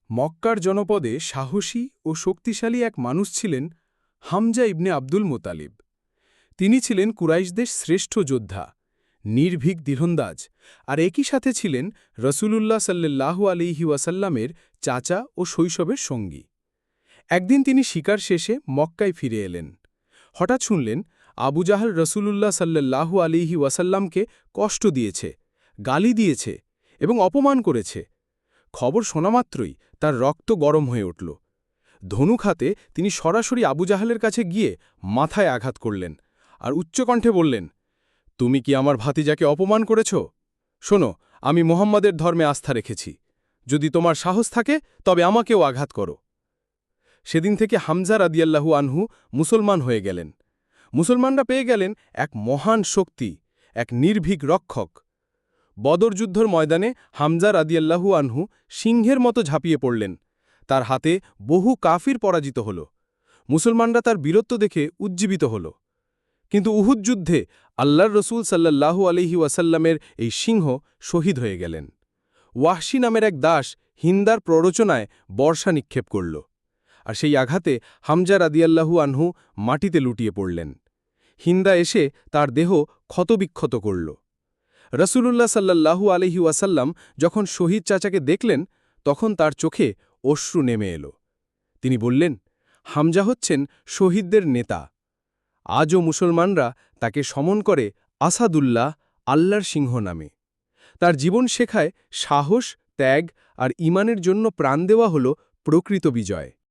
মক্কার জনপদে সাহসী ও শক্তিশালী এক মানুষ ছিলেন হামজা ইবনে আব্দুল মোতালিব। তিনি ছিলেন কুরাইশদের শ্রেষ্ঠ যোদ্ধা, নির্ভীক তীরন্দাজ, আর একই সাথে ছিলেন রসূলুল্লাহ সাল্লাল্লাহু আলাইহি ওয়াসাল্লামের চাচা ও শৈশবের সঙ্গী। একদিন তিনি শিকার শেষে মক্কায় ফিরে এলেন। হঠাৎ শুনলেন আবু জাহল রসূলুল্লাহ সাল্লাল্লাহু আলাইহি ওয়াসাল্লামকে কষ্ট দিয়েছে, গালি দিয়েছে এবং অপমান করেছে। খবর শোনামাত্রই তার রক্ত গরম হয়ে উঠল। ধনুক হাতে তিনি সরাসরি আবু জাহেলের কাছে গিয়ে মাথায় আঘাত করলেন আর উচ্চকণ্ঠে বললেন, তুমি কি আমার ভাতিজাকে অপমান করেছ? শোনো, আমি মোহাম্মদের ধর্মে আস্থা রেখেছি। যদি তোমার সাহস থাকে তবে আমাকেও আঘাত করো। সেদিন থেকে হামজা রাদিয়াল্লাহু আনহু মুসলমান হয়ে গেলেন। মুসলমানরা পেয়ে গেলেন এক মহান শক্তি, এক নির্ভীক রক্ষক। বদর যুদ্ধর ময়দানে হামজা রাদিয়াল্লাহু আনহু সিংহের মতো ঝাঁপিয়ে পড়লেন। তার হাতে বহু কাফির পরাজিত হল। মুসলমানরা তার বীরত্ব দেখে উজ্জীবিত হল। কিন্তু উহুদ যুদ্ধে আল্লাহর রসূল সাল্লাল্লাহু আলাইহি ওয়াসাল্লামের এই সিংহ শহীদ হয়ে গেলেন। ওয়াহশী নামের এক দাস হিন্দার প্ররোচনায় বর্ষা নিক্ষেপ করল, আর সেই আঘাতে হামজা রাদিয়াল্লাহু আনহু মাটিতে লুটিয়ে পড়লেন। হিন্দা এসে তার দেহ ক্ষতবিক্ষত করল। রসূলুল্লাহ সাল্লাল্লাহু আলাইহি ওয়াসাল্লাম যখন শহীদ চাচাকে দেখলেন, তখন তার চোখে অশ্রু নেমে এলো। তিনি বললেন, হামজা হচ্ছেন শহীদদের নেতা। আজও মুসলমানরা তাকে সমন করে আসাদুল্লাহ, আল্লাহর সিংহ নামে। তার জীবন শেখায় সাহস, ত্যাগ আর ঈমানের জন্য প্রাণ দেওয়া হল প্রকৃত বিজয়।